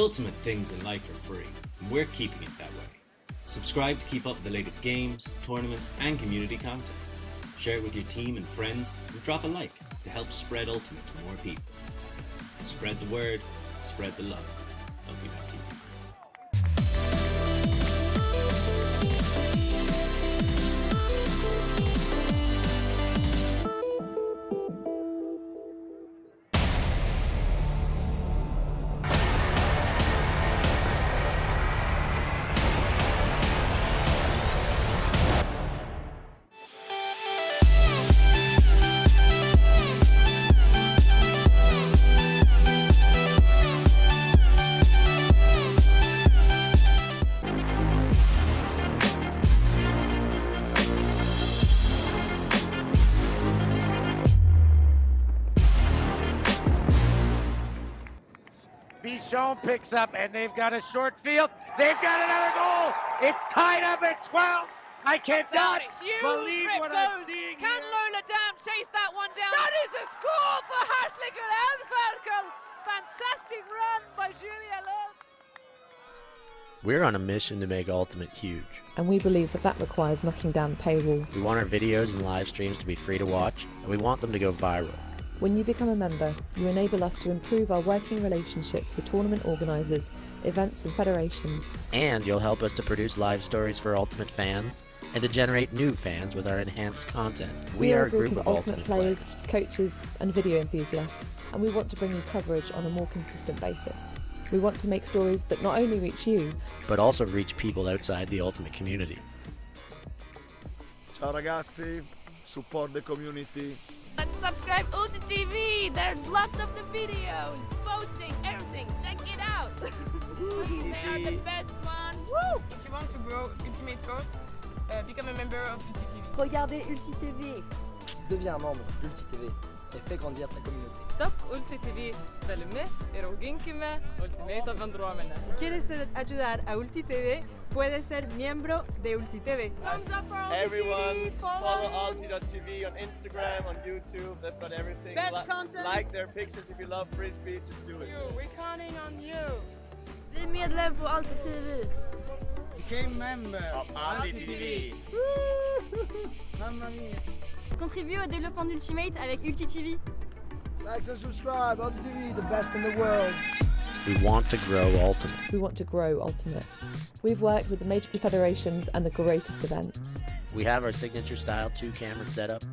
ultimate things in life are free, and we're keeping it that way. Subscribe to keep up with the latest games, tournaments, and community content. Share it with your team and friends, and drop a like to help spread Ultimate to more people. Spread the word, spread the love. LP.TV. Bichon picks up, and they've got a short field. They've got another goal. It's tied up at 12. I cannot believe what I'm seeing Can here. Lola Dam chase that one down? That is a score for Hartlicker Elferkel. Fantastic run by Julia Love. We're on a mission to make Ultimate huge. And we believe that requires knocking down the paywall. We want our videos and live streams to be free to watch, and we want them to go viral. When you become a member, you enable us to improve our working relationships with tournament organisers, events and federations. And you'll help us to produce live stories for Ultimate fans, and to generate new fans with our enhanced content. We are a group of Ultimate players, coaches and video enthusiasts, and we want to bring you coverage on a more consistent basis. We want to make stories that not only reach you, but also reach people outside the Ultimate community. Ciao ragazzi, support the community. Let's subscribe Ulti TV. There's lots of the videos, posting, everything. Check it out. They are the best one. Woo! If you want to grow Ultimate Sports, become a member of Ulti TV. Regardez Ulti TV. Deviens un membre d'Ulti TV et fais grandir ta communauté. Top Ulti TV velmi eroginkime Ultimate vendromene. Si quieres ayudar a Ulti TV, puedes ser miembro de Ulti TV. Everyone, follow Ulti.tv on Instagram, on YouTube. They've got everything. Best content. Like their pictures if you love free speech. Just do it. We're counting on you. Bli medlem på Ulti TV. Became member of Ulti TV. Mamma mia. Contribue au développement d'Ultimate avec Ulti TV. Like and subscribe. Ulti TV, the best in the world. We want to grow Ultimate. we want to grow Ultimate. We've worked with the major federations and the greatest events. We have our signature style 2-camera setup,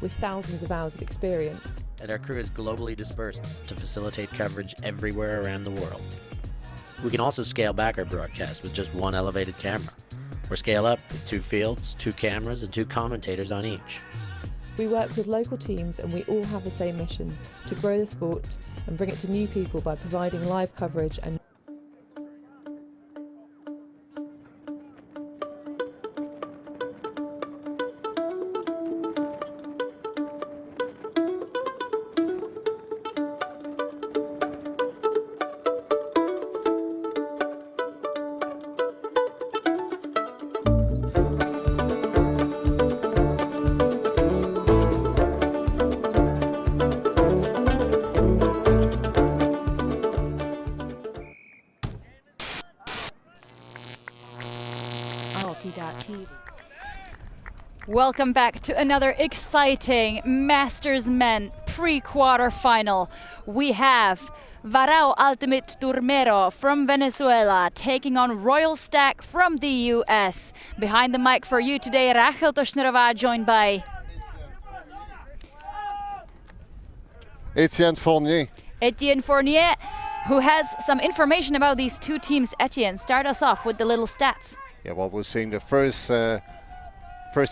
With thousands of hours of experience, and our crew is globally dispersed to facilitate coverage everywhere around the world. We can also scale back our broadcast with just one elevated camera, or scale up with 2 fields, 2 cameras, and 2 commentators on each. we work with local teams and we all have the same mission, to grow the sport and bring it to new people by providing live coverage and TV. Welcome back to another exciting Masters Men pre-quarter final. We have Warao Ultimate Turmero from Venezuela taking on Royal Stag from the US. Behind the mic for you today, Rachel Toshnerova, joined by Etienne Fournier, who has some information about these two teams. Etienne, start us off with the little stats. Yeah, well, we're seeing the first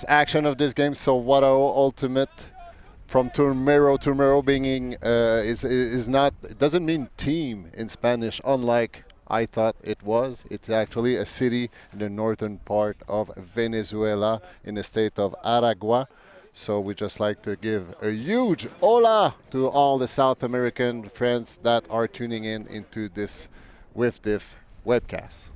action of this game. So Warao Ultimate from Turmero. Turmero being is not, it doesn't mean team in Spanish, unlike I thought it was. It's actually a city in the northern part of Venezuela in the state of Aragua. So we just like to give a huge hola to all the South American friends that are tuning in into this WFDF webcast.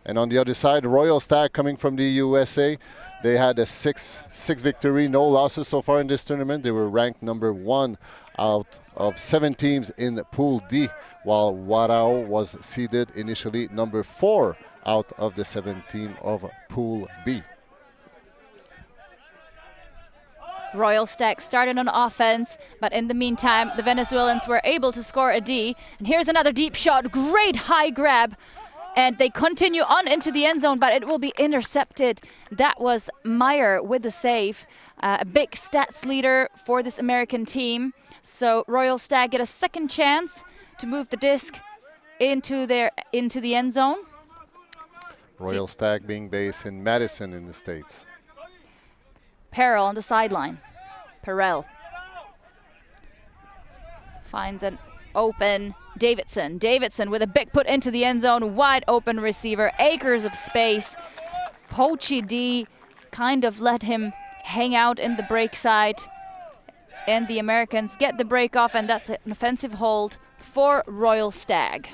And on the other side, Royal Stag coming from the USA. They had a six victory, no losses so far in this tournament. They were ranked number 1 out of 7 teams in Pool D, while Warao was seeded initially number 4 out of the 7 team of Pool B. Royal Stag started on offense, but in the meantime, the Venezuelans were able to score a D. And here's another deep shot, great high grab. And they continue on into the end zone, but it will be intercepted. That was Meyer with the save, a big stats leader for this American team. So Royal Stag get a second chance to move the disc into the end zone. Royal Stag being based in Madison in the States. Perel on the sideline. Perel finds an open Davidson. Davidson with a big put into the end zone, wide open receiver, acres of space. Pochi D kind of let him hang out in the break side, and the Americans get the break off, and that's an offensive hold for Royal Stag.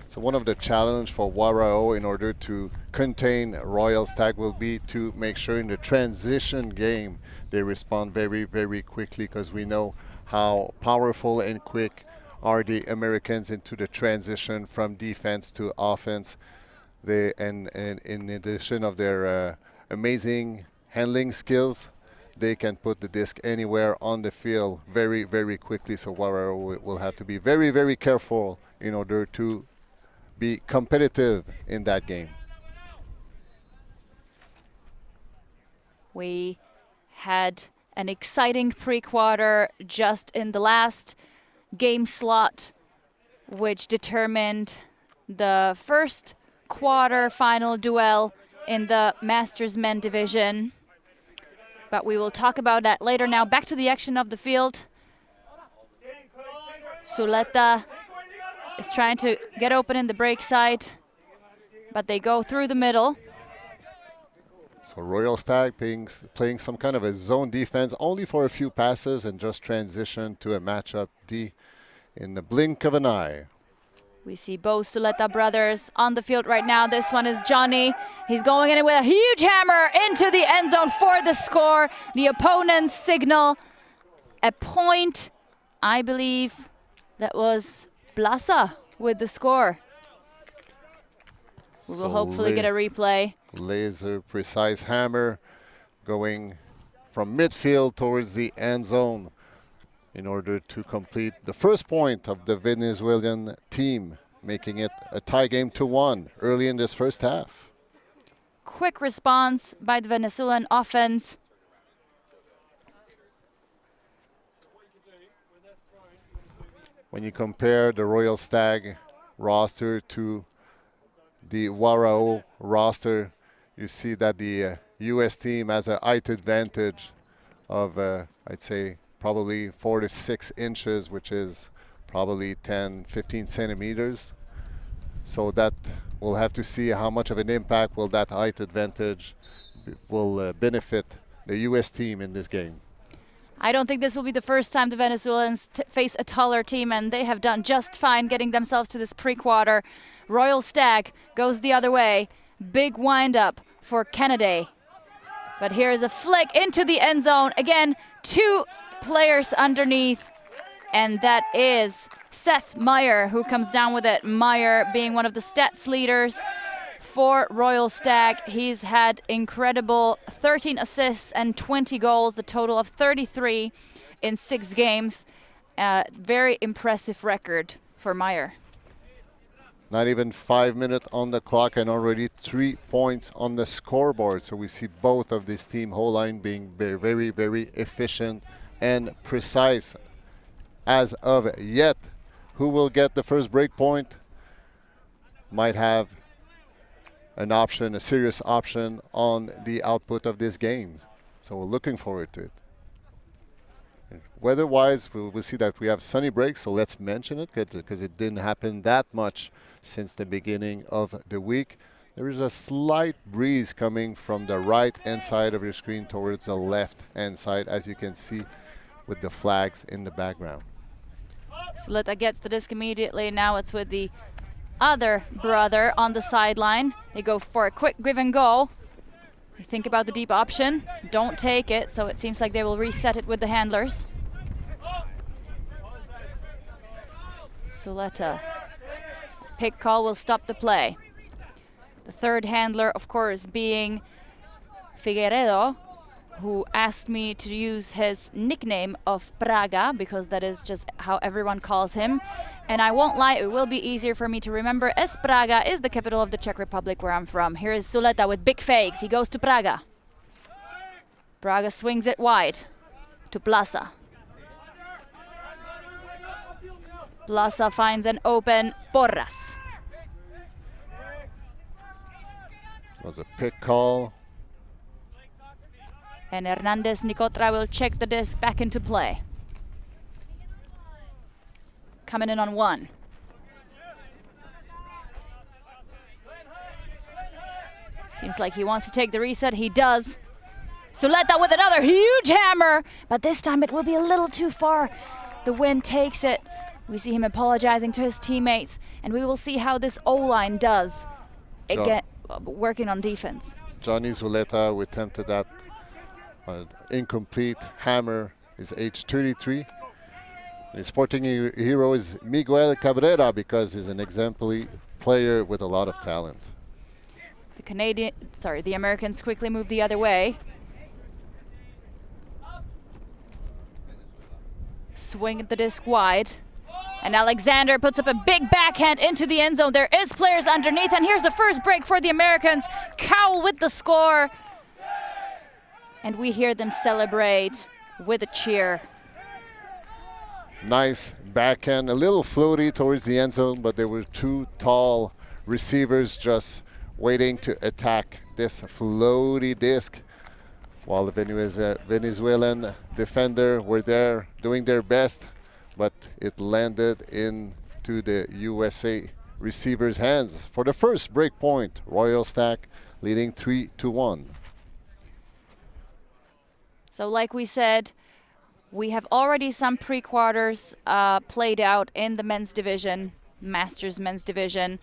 So one of the challenge for Warao in order to contain Royal Stag will be to make sure in the transition game they respond very, very quickly, because we know how powerful and quick are the Americans into the transition from defense to offense. And in addition of their amazing handling skills, they can put the disc anywhere on the field very, very quickly. So Warao will have to be very, very careful in order to be competitive in that game. We had an exciting pre-quarter just in the last game slot, which determined the first quarter final duel in the Masters Men division. But we will talk about that later. Now back to the action of the field. Suleta is trying to get open in the break side, but they go through the middle. So Royal Stag playing some kind of a zone defense only for a few passes and just transition to a matchup D in the blink of an eye. We see both Suleta brothers on the field right now. This one is Johnny. He's going in with a huge hammer into the end zone for the score. The opponents signal a point. I believe that was Blasa with the score. We will hopefully get a replay. Laser precise hammer going from midfield towards the end zone in order to complete the first point of the Venezuelan team, making it a tie game 2-1 early in this first half. Quick response by the Venezuelan offense. When you compare the Royal Stag roster to the Warao roster, you see that the US team has a height advantage of, I'd say, probably 4 to 6 inches, which is probably 10, 15 centimeters. So that we'll have to see how much of an impact will that height advantage will benefit the US team in this game. I don't think this will be the first time the Venezuelans face a taller team, and they have done just fine getting themselves to this pre-quarter. Royal Stag goes the other way. Big wind-up for Kennedy. But here's a flick into the end zone. Again, 2 players underneath, and that is Seth Meyer who comes down with it. Meyer being one of the stats leaders for Royal Stag. He's had incredible 13 assists and 20 goals, a total of 33 in 6 games. Very impressive record for Meyer. Not even 5 minutes on the clock and already 3 points on the scoreboard. So we see both of this team whole line being very, very, very efficient and precise as of yet. Who will get the first break point might have an option, a serious option on the output of this game. So we're looking forward to it. Weather-wise, we'll see that we have sunny breaks, so let's mention it because it didn't happen that much since the beginning of the week. There is a slight breeze coming from the right-hand side of your screen towards the left-hand side, as you can see with the flags in the background. Suleta gets the disc immediately. Now it's with the other brother on the sideline. They go for a quick give and go. They think about the deep option, don't take it, so it seems like they will reset it with the handlers. Suleta. Pick call will stop the play. The third handler, of course, being Figueiredo, who asked me to use his nickname of Praga, because that is just how everyone calls him. And I won't lie, it will be easier for me to remember, as Praga is the capital of the Czech Republic, where I'm from. Here is Suleta with big fakes. He goes to Praga. Praga swings it wide to Plaza. Plaza finds an open Porras. It was a pick call. And Hernandez Nicotra will check the disc back into play. Coming in on one. Seems like he wants to take the reset. He does. Suleta with another huge hammer, but this time it will be a little too far. The wind takes it. We see him apologizing to his teammates, and we will see how this O-line does again, working on defense. Johnny Suleta, we attempted that incomplete hammer, is age 33. His sporting hero is Miguel Cabrera, because he's an exemplary player with a lot of talent. The Americans quickly move the other way. Swing the disc wide. And Alexander puts up a big backhand into the end zone. There is players underneath, and here's the first break for the Americans. Cowell with the score. And we hear them celebrate with a cheer. Nice backhand, a little floaty towards the end zone, but there were two tall receivers just waiting to attack this floaty disc, while the Venezuelan defender were there doing their best, but it landed into the USA receiver's hands for the first break point. Royal Stag leading 3-1. So like we said, we have already some pre-quarters played out in the men's division, Masters men's division.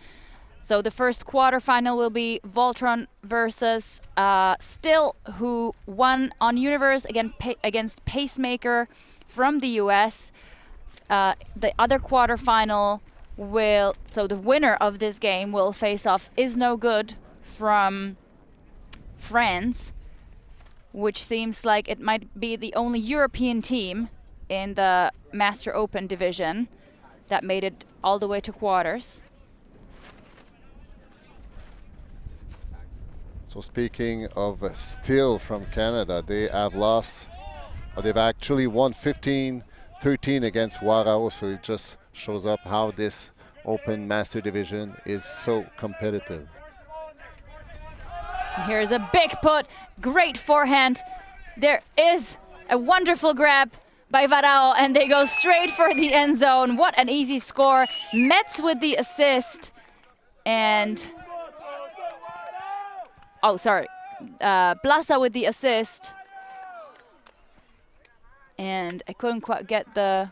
So the first quarterfinal will be Voltron versus Still, who won on Universe against Pacemaker from the US. The other quarterfinal so the winner of this game will face off Is No Good from France, which seems like it might be the only European team in the Master Open division that made it all the way to quarters. So speaking of Still from Canada, they have lost, or they've actually won 15-13 against Warao, so it just shows up how this Open Master Division is so competitive. Here's a big put, great forehand. There is a wonderful grab by Warao, and they go straight for the end zone. What an easy score. Metz with the assist, and Plaza with the assist. And I couldn't quite get the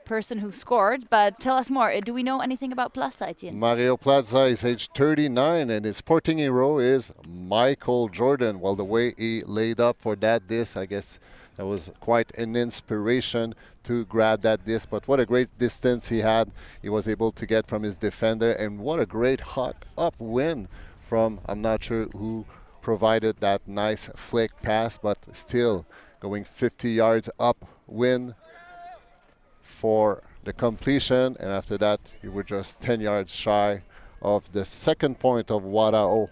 person who scored, but tell us more. Do we know anything about Plaza, Etienne? Mario Plaza is age 39, and his sporting hero is Michael Jordan. Well, the way he laid up for that disc, I guess that was quite an inspiration to grab that disc. But what a great distance he had. He was able to get from his defender, and what a great hawk up win from, I'm not sure who provided that nice flick pass, but still going 50 yards up win for the completion. And after that, we were just 10 yards shy of the second point of Warao,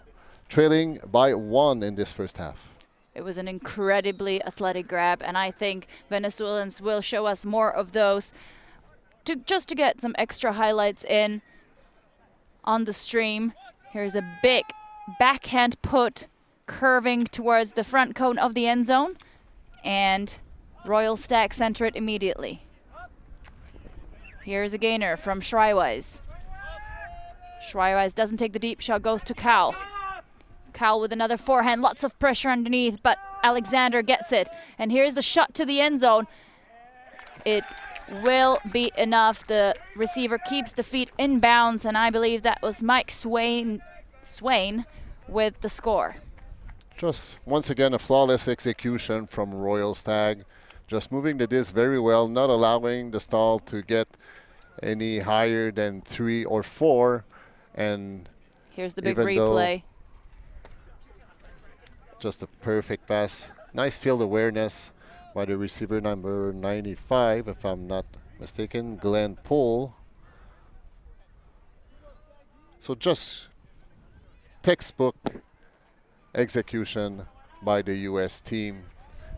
trailing by 1 in this first half. It was an incredibly athletic grab, and I think Venezuelans will show us more of those just to get some extra highlights in on the stream. Here's a big backhand put curving towards the front cone of the end zone, and Royal Stag center it immediately. Here's a gainer from Schreiweiss. Schreiweiss doesn't take the deep shot, goes to Cowell. Cowell with another forehand, lots of pressure underneath, but Alexander gets it. And here's the shot to the end zone. It will be enough. The receiver keeps the feet in bounds, and I believe that was Mike Swain with the score. Just once again a flawless execution from Royal Stag. Just moving the disc very well, not allowing the stall to get any higher than 3 or 4. And here's the big replay. Just a perfect pass. Nice field awareness by the receiver number 95, if I'm not mistaken, Glenn Poole. So just textbook execution by the US team.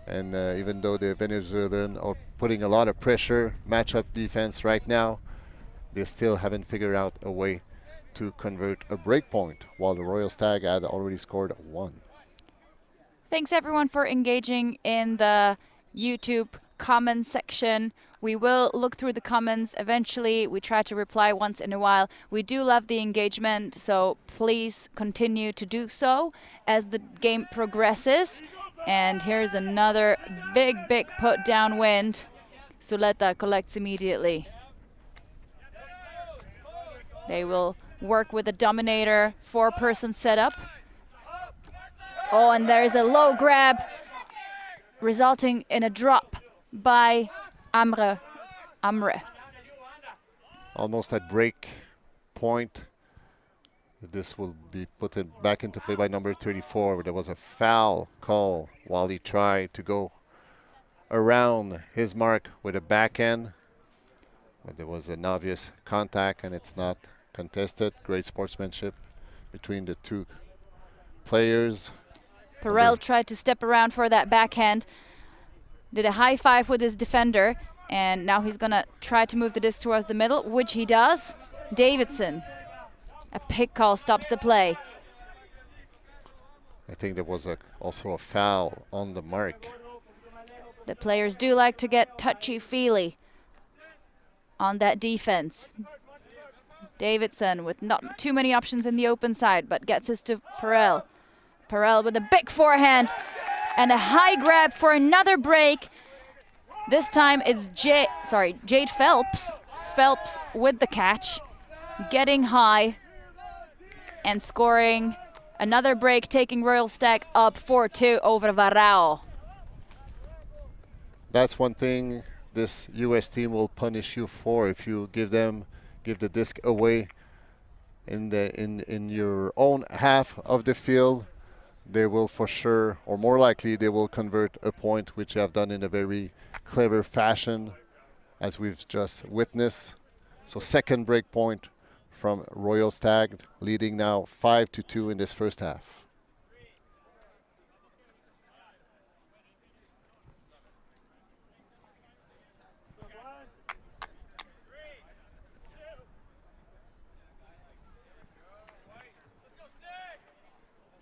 And even though the Venezuelan are putting a lot of pressure, matchup defense right now, they still haven't figured out a way to convert a break point, while the Royal Stag had already scored 1. Thanks everyone for engaging in the YouTube comments section. We will look through the comments eventually. We try to reply once in a while. We do love the engagement, so please continue to do so as the game progresses. And here's another big put downwind. Suleta collects immediately. They will work with a dominator 4-person setup. Oh, and there's a low grab, resulting in a drop by Amre. Almost at break point. This will be put back into play by number 34. There was a foul call while he tried to go around his mark with a backhand. But there was an obvious contact, and it's not contested. Great sportsmanship between the two players. Perel tried to step around for that backhand. Did a high five with his defender, and now he's gonna try to move the disc towards the middle, which he does. Davidson, a pick call stops the play. I think there was also a foul on the mark. The players do like to get touchy-feely on that defense. Davidson with not too many options in the open side, but gets this to Perel. Perel with a big forehand and a high grab for another break. This time it's Jade Phelps. Phelps with the catch, getting high and scoring another break, taking Royal Stag up 4-2 over Warao. That's one thing this US team will punish you for if you give the disc away in your own half of the field. They will for sure, or more likely, they will convert a point, which they have done in a very clever fashion, as we've just witnessed. So second break point from Royal Stag, leading now 5-2 in this first half.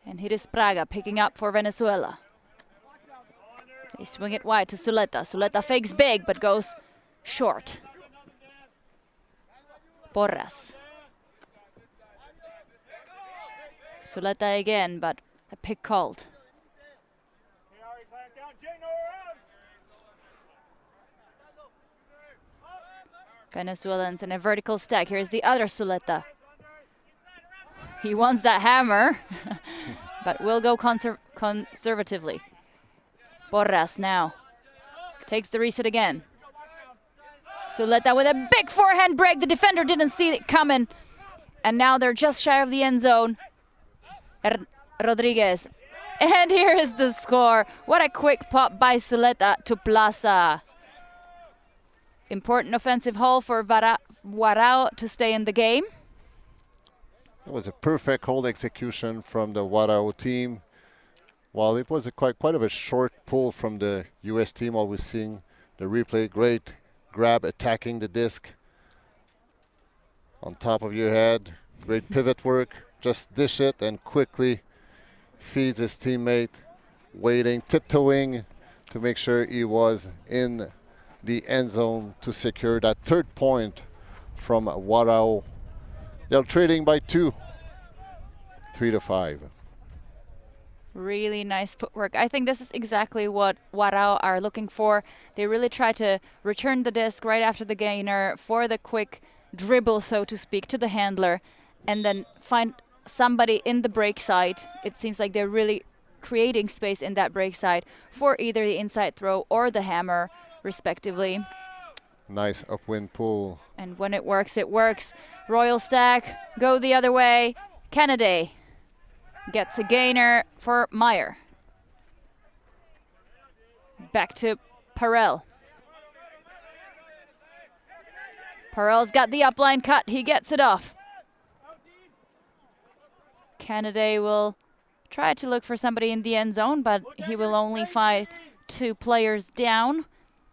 And here is Praga picking up for Venezuela. They swing it wide to Suleta. Suleta fakes big but goes short. Porras. Suleta again, but a pick called. Venezuelans in a vertical stack. Here's the other Suleta. He wants that hammer, but will go conservatively. Porras now takes the reset again. Suleta with a big forehand break. The defender didn't see it coming. And now they're just shy of the end zone. Rodriguez. And here is the score. What a quick pop by Suleta to Plaza. Important offensive haul for Warao to stay in the game. It was a perfect hold execution from the Warao team. While it was quite of a short pull from the US team, always seeing the replay. Great grab, attacking the disc on top of your head. Great pivot work. Just dish it and quickly feeds his teammate, waiting, tiptoeing to make sure he was in the end zone to secure that third point from Warao. They're trading by 2, 3-5. Really nice footwork. I think this is exactly what Warao are looking for. They really try to return the disc right after the gainer for the quick dribble, so to speak, to the handler, and then find somebody in the break side. It seems like they're really creating space in that break side for either the inside throw or the hammer, respectively. Nice upwind pull. And when it works, it works. Royal Stag go the other way. Kennedy gets a gainer for Meyer. Back to Parel. Parel's got the upline cut. He gets it off. Kennedy will try to look for somebody in the end zone, but he will only find 2 players down.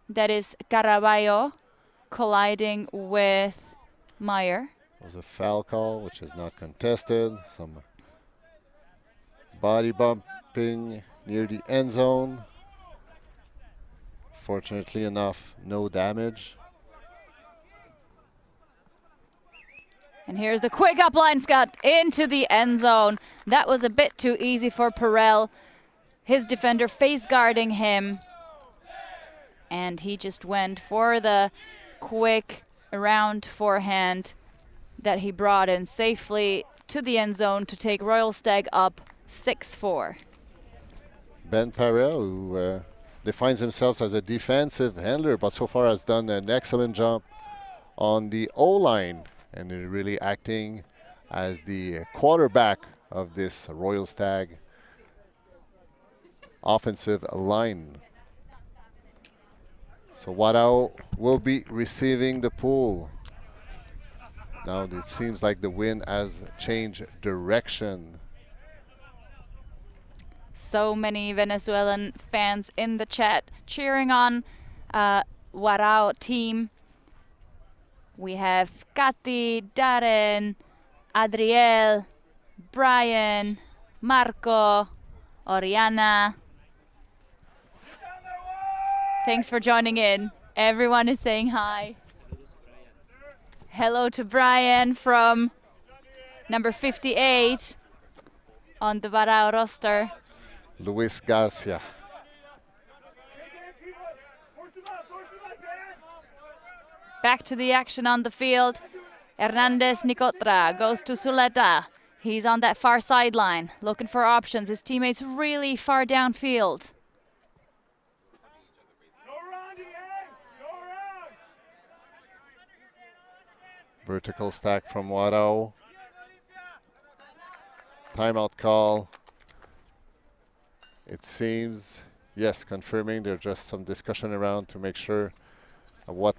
That is Caraballo colliding with Meyer. It was a foul call, which is not contested. Some body bumping near the end zone. Fortunately enough, no damage. And here's the quick upline, Scott, into the end zone. That was a bit too easy for Parel. His defender face guarding him. And he just went for the quick around forehand that he brought in safely to the end zone to take Royal Stag up 6-4. Ben Parel, who defines himself as a defensive handler, but so far has done an excellent job on the O-line and really acting as the quarterback of this Royal Stag offensive line. So Warao will be receiving the pull. Now it seems like the wind has changed direction. So many Venezuelan fans in the chat cheering on Warao team. We have Kati, Darren, Adriel, Brian, Marco, Oriana. Thanks for joining in. Everyone is saying hi. Hello to Brian from number 58 on the Warao roster. Luis Garcia. Back to the action on the field. Hernandez Nicotra goes to Zuleta. He's on that far sideline, looking for options. His teammates really far downfield. Vertical stack from Warao. Timeout call. It seems, yes, confirming there's just some discussion around to make sure what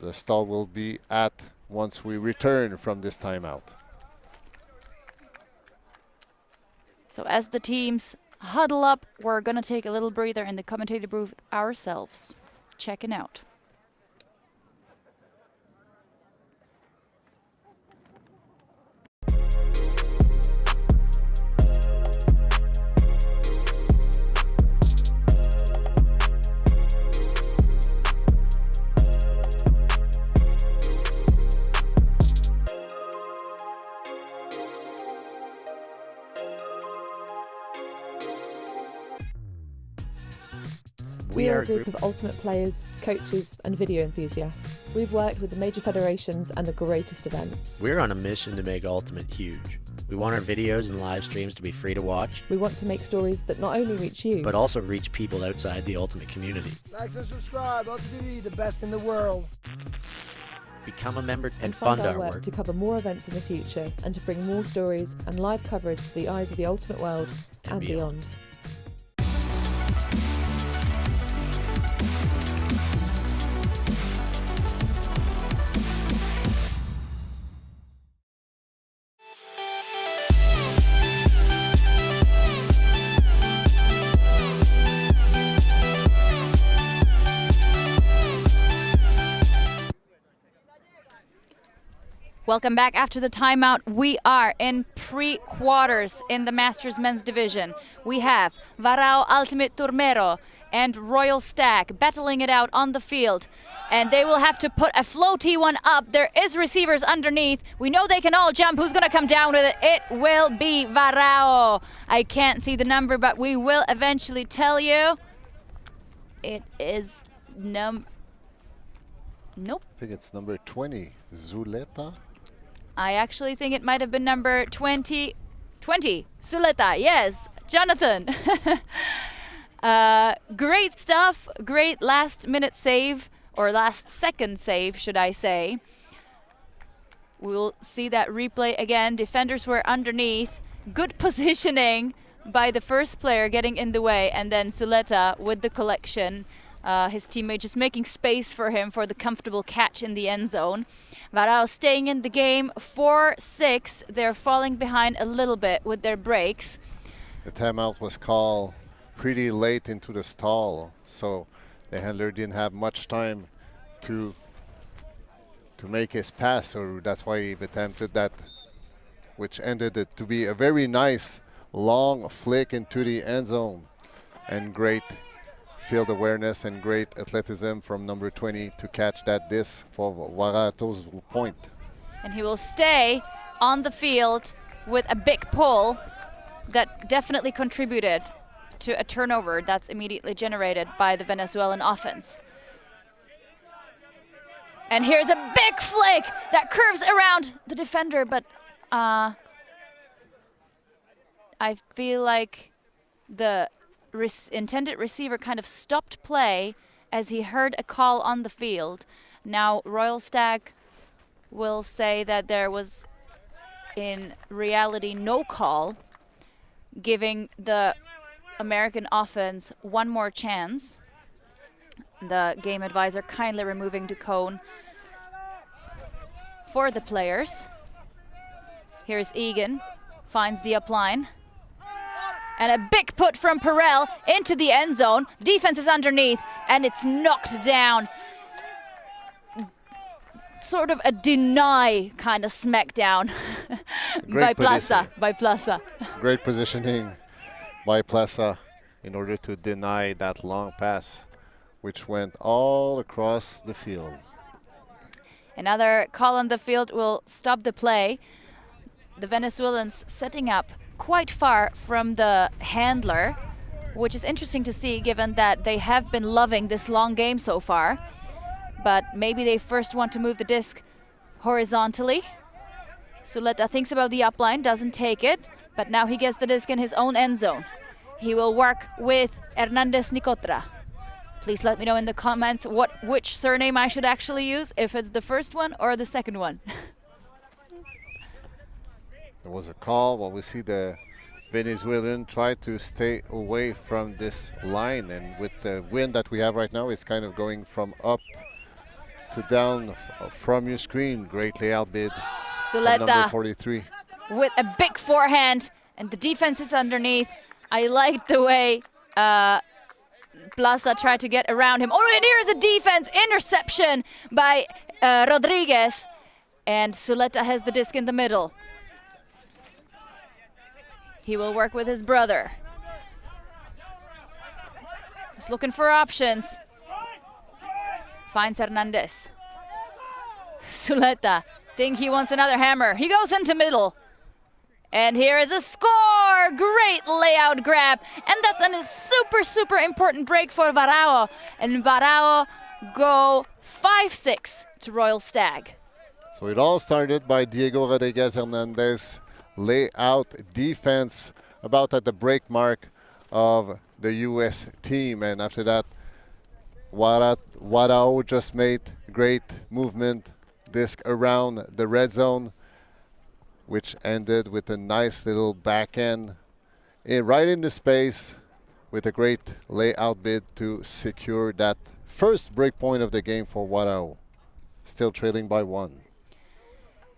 the stall will be at once we return from this timeout. So as the teams huddle up, we're going to take a little breather in the commentator booth ourselves. Checking out. We are a group of ultimate players, coaches and video enthusiasts. We've worked with the major federations and the greatest events. We're on a mission to make Ultimate huge. We want our videos and live streams to be free to watch. We want to make stories that not only reach you, but also reach people outside the Ultimate community. Like and subscribe, Ultimate TV, the best in the world. Become a member and fund our work work to cover more events in the future and to bring more stories and live coverage to the eyes of the Ultimate world and beyond. Welcome back after the timeout. We are in pre-quarters in the Masters Men's Division. We have Warao Ultimate Turmero and Royal Stag battling it out on the field. And they will have to put a floaty one up. There is receivers underneath. We know they can all jump. Who's going to come down with it? It will be Warao. I can't see the number, but we will eventually tell you. It is Nope. I think it's number 20, Zuleta. I actually think it might have been number 20. Zuleta, yes. Jonathan. Great stuff. Great last-minute save. Or last second save, should I say. We'll see that replay again. Defenders were underneath. Good positioning by the first player getting in the way, and then Zuleta with the collection. His teammate just making space for him for the comfortable catch in the end zone. Warao staying in the game 4-6. They're falling behind a little bit with their breaks. The timeout was called pretty late into the stall, so the handler didn't have much time to make his pass, so that's why he attempted that, which ended it to be a very nice long flick into the end zone. And great field awareness and great athleticism from number 20 to catch that disc for Warao's point. And he will stay on the field with a big pull that definitely contributed to a turnover that's immediately generated by the Venezuelan offense. And here's a big flick that curves around the defender, but I feel like the intended receiver kind of stopped play as he heard a call on the field. Now Royal Stag will say that there was in reality no call, giving the American offense one more chance. The game advisor kindly removing the cone for the players. Here's Egan, finds the upline. And a big put from Perel into the end zone. Defense is underneath, and it's knocked down. Sort of a deny kind of smackdown by Plaza. Great positioning by Plaza in order to deny that long pass, which went all across the field. Another call on the field will stop the play. The Venezuelans setting up quite far from the handler, which is interesting to see given that they have been loving this long game so far. But maybe they first want to move the disc horizontally. Zuleta thinks about the upline, doesn't take it, but now he gets the disc in his own end zone. He will work with Hernandez Nicotra. Please let me know in the comments which surname I should actually use, if it's the first one or the second one. There was a call. Well, we see the Venezuelan try to stay away from this line, and with the wind that we have right now, it's kind of going from up to down from your screen. Great layout bid from number 43. With a big forehand, and the defense is underneath. I like the way Plaza tried to get around him. Oh, and here's a defense interception by Rodriguez, and Zuleta has the disc in the middle. He will work with his brother. Just looking for options. Finds Hernandez. Zuleta think he wants another hammer. He goes into middle. And here is a score! Great layout grab. And that's a super, super important break for Warao. And Warao go 5-6 to Royal Stag. So it all started by Diego Rodriguez Hernandez layout defense about at the break mark of the US team, and after that Warao just made great movement disc around the red zone, which ended with a nice little backhand right in the space with a great layout bid to secure that first break point of the game for Warao, still trailing by 1.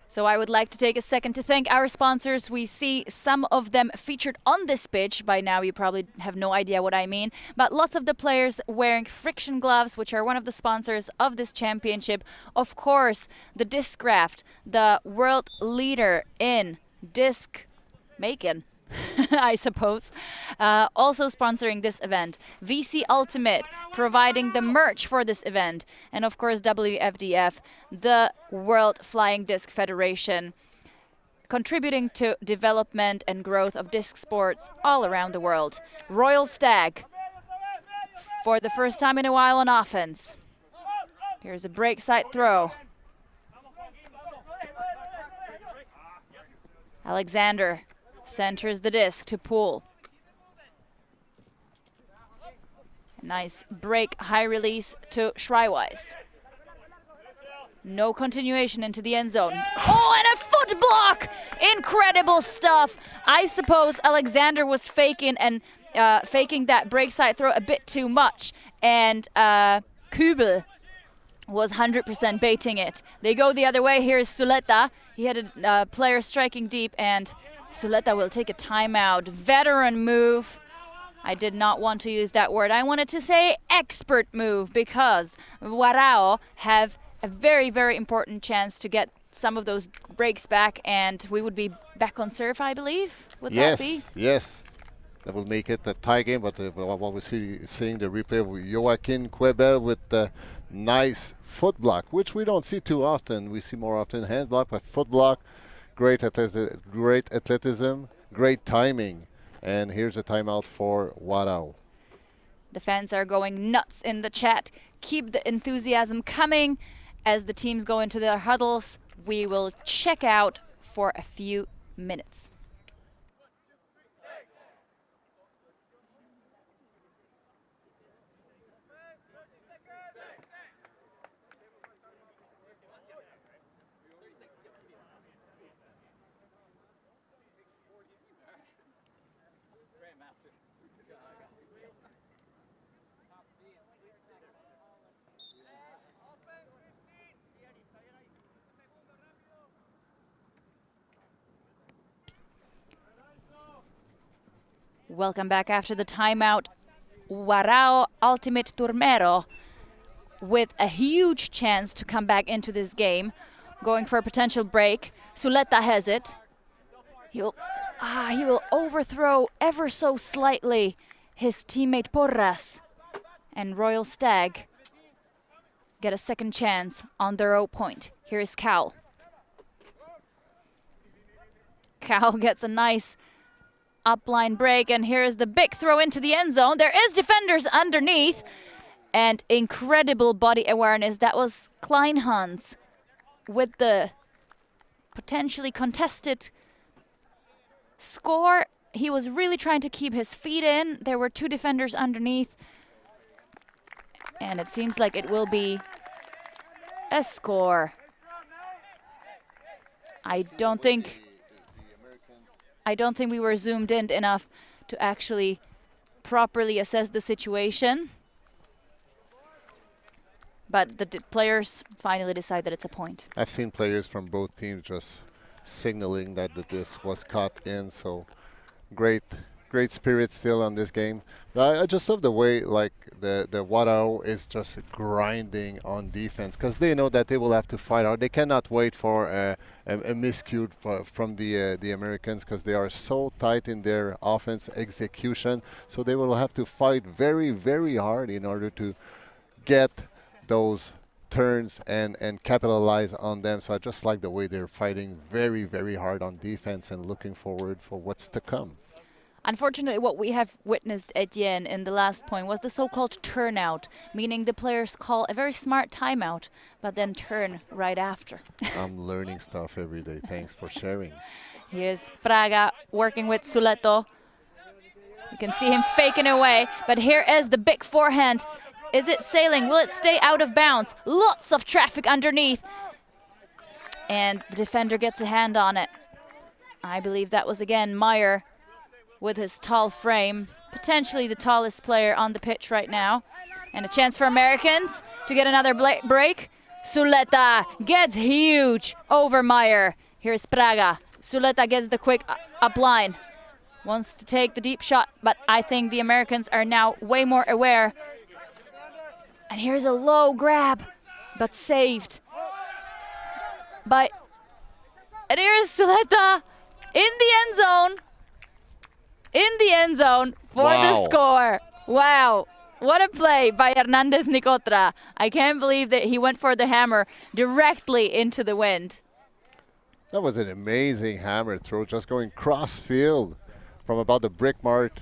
So I would like to take a second to thank our sponsors. We see some of them featured on this pitch. By now you probably have no idea what I mean, but lots of the players wearing friction gloves, which are one of the sponsors of this championship. Of course, the Discraft, the world leader in disc making. I suppose. Also sponsoring this event, VC Ultimate, providing the merch for this event, and of course WFDF, the World Flying Disc Federation, contributing to development and growth of disc sports all around the world. Royal Stag, for the first time in a while on offense. Here's a break side throw. Alexander centers the disc to Poole. Nice break, high release to Schreiweiss. No continuation into the end zone. Oh, and a foot block! Incredible stuff. I suppose Alexander was faking that break side throw a bit too much, and Kübel was 100% baiting it. They go the other way. Here's Suleta. He had a player striking deep, and Suleta will take a timeout. Veteran move. I did not want to use that word. I wanted to say expert move, because Warao have a very, very important chance to get some of those breaks back, and we would be back on serve, I believe. Would that be? Yes. That will make it a tie game, but what we're seeing the replay of Joaquin Quebel with the nice foot block, which we don't see too often. We see more often hand block, but foot block, great athleticism, great timing. And here's a timeout for Warao. The fans are going nuts in the chat. Keep the enthusiasm coming as the teams go into their huddles. We will check out for a few minutes. Welcome back after the timeout. Warao Ultimate Turmero with a huge chance to come back into this game, going for a potential break. Suleta has it. He will overthrow ever so slightly his teammate Porras, and Royal Stag get a second chance on their own point. Here's Cal. Cal gets a nice upline break, and here's the big throw into the end zone. There is defenders underneath, and incredible body awareness. That was Kleinhans with the potentially contested score. He was really trying to keep his feet in. There were two defenders underneath, and it seems like it will be a score. I don't think we were zoomed in enough to actually properly assess the situation. But the players finally decide that it's a point. I've seen players from both teams just signaling that the disc was caught in, so great spirit still on this game. I just love the way like the Warao is just grinding on defense, because they know that they will have to fight out. They cannot wait for a miscue from the Americans, because they are so tight in their offense execution. So they will have to fight very, very hard in order to get those turns and capitalize on them. So I just like the way they're fighting very, very hard on defense and looking forward for what's to come. Unfortunately, what we have witnessed, Etienne, in the last point was the so-called turnout, meaning the players call a very smart timeout, but then turn right after. I'm learning stuff every day. Thanks for sharing. Here's Praga working with Suleto. You can see him faking away, but here is the big forehand. Is it sailing? Will it stay out of bounds? Lots of traffic underneath. And the defender gets a hand on it. I believe that was, again, Meyer with his tall frame. Potentially the tallest player on the pitch right now. And a chance for Americans to get another break. Suleta gets huge over Meyer. Here's Praga. Suleta gets the quick up line. Wants to take the deep shot, but I think the Americans are now way more aware. And here's a low grab, but saved. And here's Suleta in the end zone. in the end zone for the score. Wow. What a play by Hernandez Nicotra. I can't believe that he went for the hammer directly into the wind. That was an amazing hammer throw, just going cross field from about the brick mark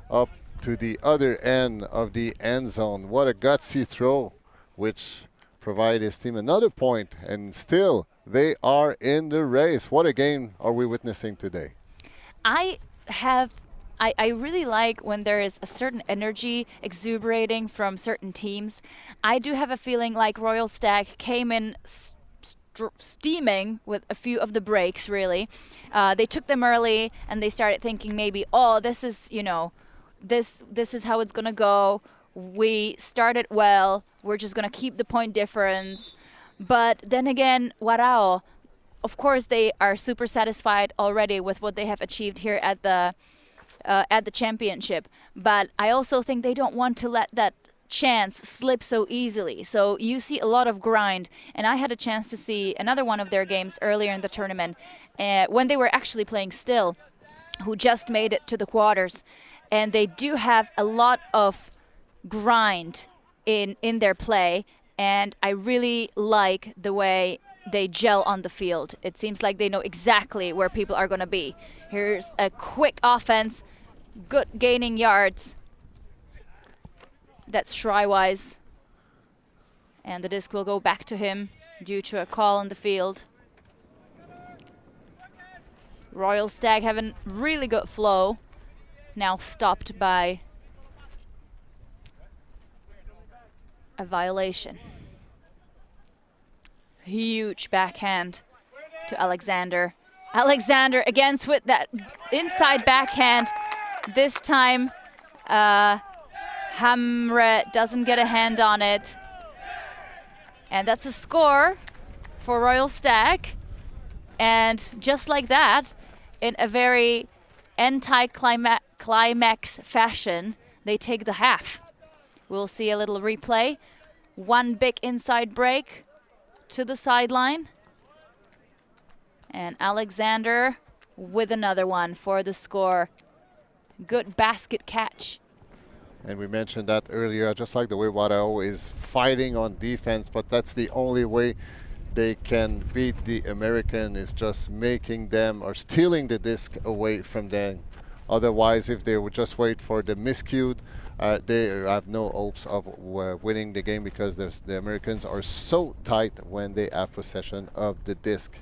up to the other end of the end zone. What a gutsy throw, which provided his team another point, and still they are in the race. What a game are we witnessing today? I really like when there is a certain energy exuberating from certain teams. I do have a feeling like Royal Stag came in steaming with a few of the breaks, really. They took them early and they started thinking maybe, oh, this is, you know, this is how it's going to go. We started well. We're just going to keep the point difference. But then again, Warao, of course, they are super satisfied already with what they have achieved here at the championship. But I also think they don't want to let that chance slip so easily. So you see a lot of grind. And I had a chance to see another one of their games earlier in the tournament when they were actually playing still, who just made it to the quarters. And they do have a lot of grind in their play. And I really like the way they gel on the field. It seems like they know exactly where people are going to be. Here's a quick offense, good gaining yards. That's Shrywise. And the disc will go back to him due to a call on the field. Royal Stag having really good flow. Now stopped by a violation. Huge backhand to Alexander. Alexander against with that inside backhand. This time Hamre doesn't get a hand on it. And that's a score for Royal Stag. And just like that, in a very anti-climax fashion, they take the half. We'll see a little replay. One big inside break to the sideline. And Alexander with another one for the score. Good basket catch. And we mentioned that earlier, just like the way Warao is fighting on defense, but that's the only way they can beat the American, is just making them or stealing the disc away from them. Otherwise, if they would just wait for the miscued, they have no hopes of winning the game, because the Americans are so tight when they have possession of the disc.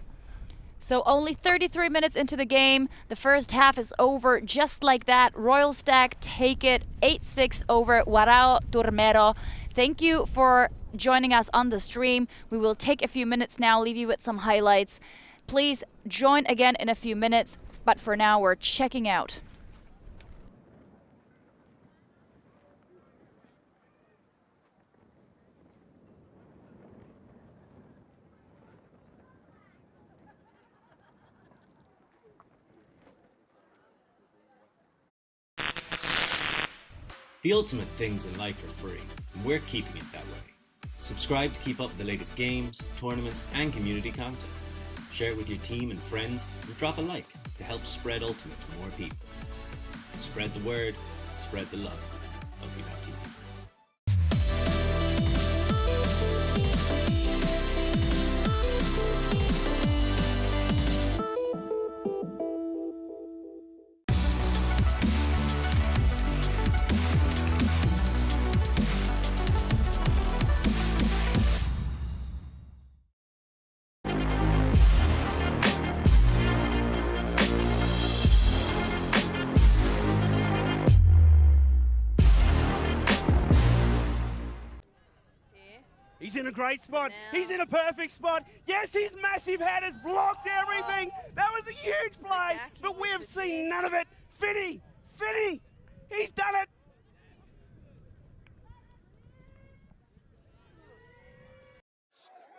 So only 33 minutes into the game, the first half is over just like that. Royal Stag take it 8-6 over Warao Turmero. Thank you for joining us on the stream. We will take a few minutes now, leave you with some highlights. Please join again in a few minutes, but for now we're checking out. The ultimate things in life are free, and we're keeping it that way. Subscribe to keep up with the latest games, tournaments, and community content. Share it with your team and friends, and drop a like to help spread Ultimate to more people. Spread the word, spread the love. Ultimate.tv. He's in a great spot. He's in a perfect spot. Yes, his massive head has blocked everything. That was a huge play, but we have seen none of it. Finny, he's done it.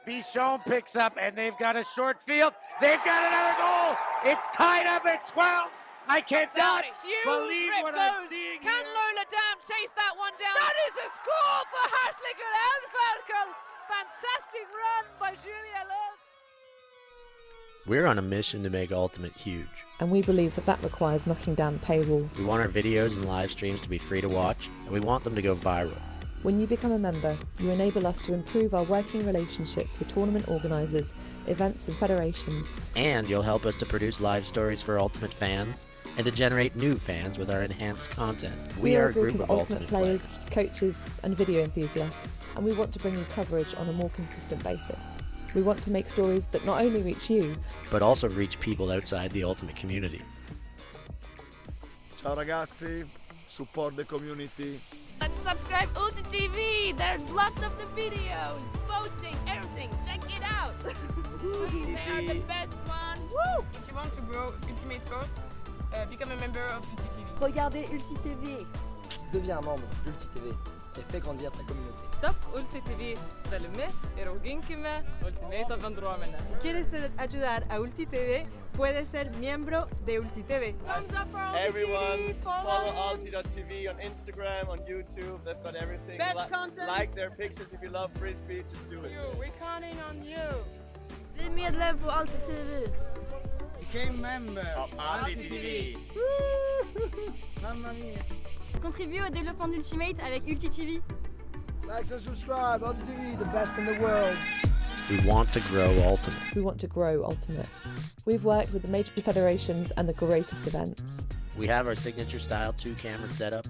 Bichon picks up, and they've got a short field. They've got another goal. It's tied up at 12. I cannot believe what I'm seeing Can here. Lola Dam chase that one down? That is a score for Hartlinger Elferkel. Fantastic run by Julia Lutz. We're on a mission to make Ultimate huge. And we believe that that requires knocking down the paywall. We want our videos and live streams to be free to watch, and we want them to go viral. When you become a member, you enable us to improve our working relationships with tournament organisers, events and federations. And you'll help us to produce live stories for Ultimate fans, and to generate new fans with our enhanced content. We are a group of Ultimate players, coaches and video enthusiasts, and we want to bring you coverage on a more consistent basis. We want to make stories that not only reach you, but also reach people outside the Ultimate community. Ciao ragazzi, support the community. Let's subscribe Ulti TV. There's lots of the videos, posting, everything. Check it out. They are the best one. Woo! If you want to grow Ultimate Sports, become a member of Ulti TV. Regardez Ulti TV. Deviens membre d'Ulti TV et fais grandir ta communauté. Top Ulti TV väldigt eroginkime Ultimate vendromene. Si quieres ayudar a Ulti TV, puedes ser miembro de Ulti TV. Everyone, follow Alti.tv on Instagram, on YouTube. They've got everything. Best content. Like their pictures if you love free speech. Just do it. We're counting on you. Bli medlem på Ulti TV. Became member of Alti.tv. Mamma mia. Contribue au développement d'Ultimate avec Ulti TV. Like and subscribe, Alti TV, the best in the world. We want to grow Ultimate. we want to grow Ultimate. We've worked with the major federations and the greatest events. We have our signature style 2-camera setup,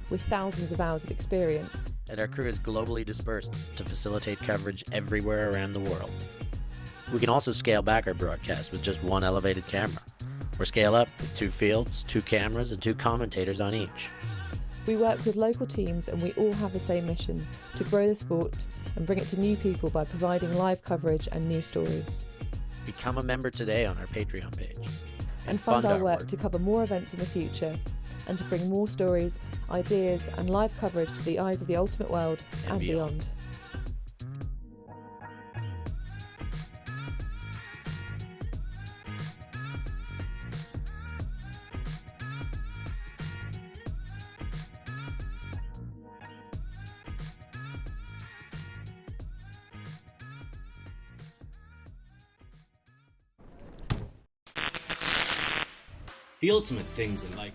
With thousands of hours of experience, and our crew is globally dispersed to facilitate coverage everywhere around the world. We can also scale back our broadcast with just one elevated camera, or scale up with 2 fields, 2 cameras, and 2 commentators on each. we work with local teams and we all have the same mission, to grow the sport and bring it to new people by providing live coverage and news stories. Become a member today on our Patreon page. And fund our work to cover more events in the future and to bring more stories, ideas and live coverage to the eyes of the Ultimate world and beyond. The ultimate things in life.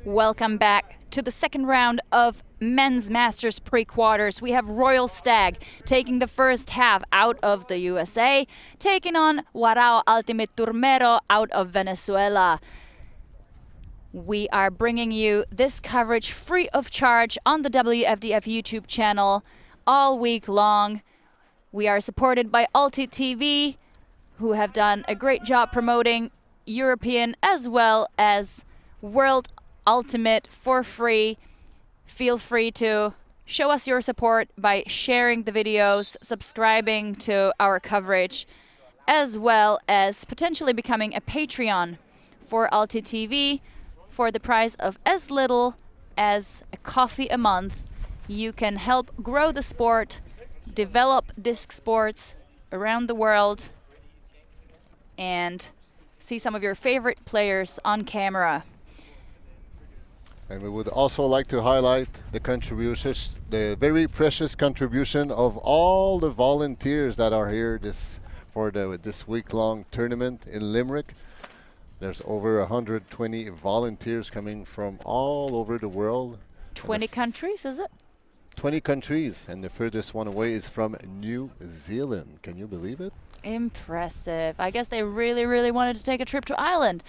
Welcome back to the second round of Men's Masters pre-quarters. We have Royal Stag taking the first half out of the USA, taking on Warao Ultimate Turmero out of Venezuela. We are bringing you this coverage free of charge on the WFDF YouTube channel all week long. We are supported by Ulti TV, who have done a great job promoting European as well as World Ultimate for free. Feel free to show us your support by sharing the videos, subscribing to our coverage, as well as potentially becoming a Patreon for Ulti TV for the price of as little as a coffee a month. You can help grow the sport, develop disc sports around the world, and see some of your favorite players on camera. And we would also like to highlight the contributions, the very precious contribution of all the volunteers that are here this week-long tournament in Limerick. There's over 120 volunteers coming from all over the world. 20 countries, is it? 20 countries, and the furthest one away is from New Zealand. Can you believe it? Impressive. I guess they really wanted to take a trip to Ireland.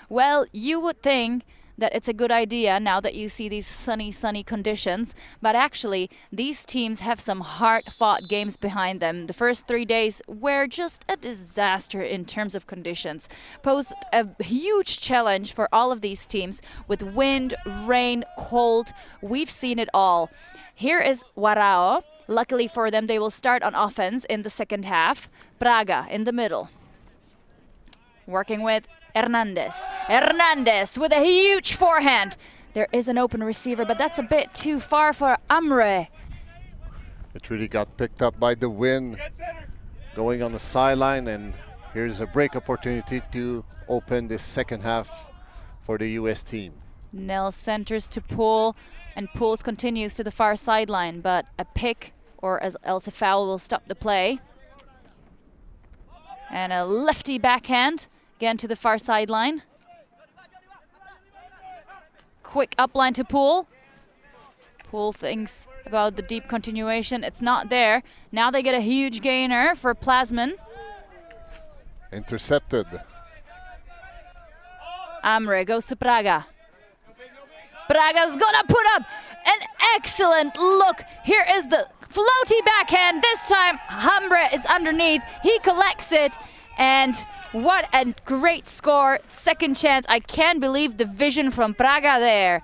Well, you would think that it's a good idea now that you see these sunny conditions, but actually these teams have some hard-fought games behind them. The first 3 days were just a disaster in terms of conditions, posed a huge challenge for all of these teams with wind, rain, cold. We've seen it all. Here is Warao. Luckily for them, they will start on offense in the second half. Braga in the middle, working with Hernandez. Hernandez with a huge forehand. There is an open receiver, but that's a bit too far for Amre. It really got picked up by the wind going on the sideline, and here's a break opportunity to open this second half for the US team. Nels centers to Poole, and Poole's continues to the far sideline, but a pick or else a foul will stop the play. And a lefty backhand, again to the far sideline. Quick upline to Poole. Poole thinks about the deep continuation. It's not there. Now they get a huge gainer for Plasman. Intercepted. Amre goes to Praga. Praga's gonna put up an excellent look. Here is the floaty backhand. This time Hamre is underneath. He collects it. And what a great score. Second chance. I can't believe the vision from Praga there.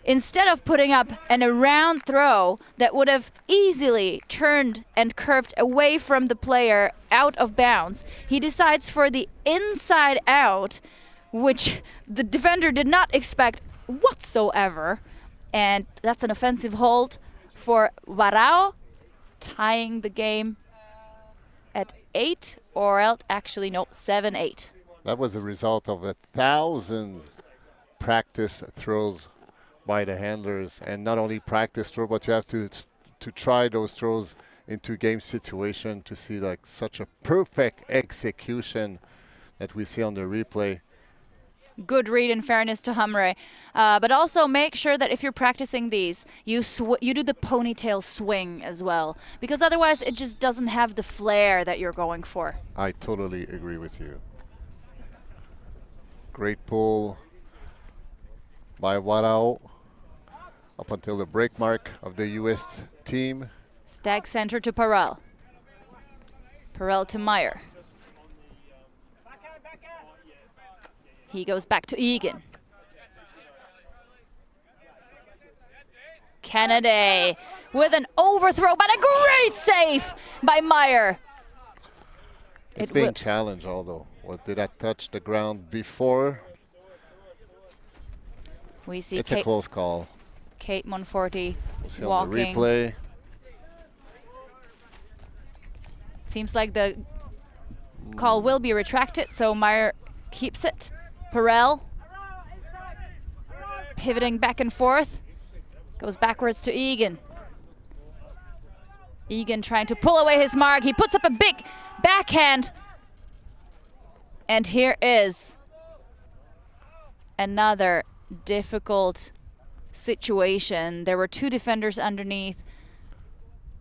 Instead of putting up an around throw that would have easily turned and curved away from the player out of bounds, he decides for the inside out, which the defender did not expect whatsoever. And that's an offensive hold for Warao, tying the game at 8, or else actually no, 7-8. That was a result of 1,000 practice throws by the handlers, and not only practice throw, but you have to try those throws into game situation to see like such a perfect execution that we see on the replay. Good read in fairness to Hamre. But also make sure that if you're practicing these, you do the ponytail swing as well, because otherwise it just doesn't have the flair that you're going for. I totally agree with you. Great pull by Warao up until the break mark of the US team. Stag center to Parel. Parel to Meyer. He goes back to Egan. Kennedy with an overthrow, but a great save by Meyer. It's being challenged, although. Did that touch the ground before? We see it's a close call. Kate Monforti we'll see walking. On the replay. Seems like the call will be retracted, so Meyer keeps it. Parel pivoting back and forth, goes backwards to Egan. Egan trying to pull away his mark. He puts up a big backhand. And here is another difficult situation. There were two defenders underneath.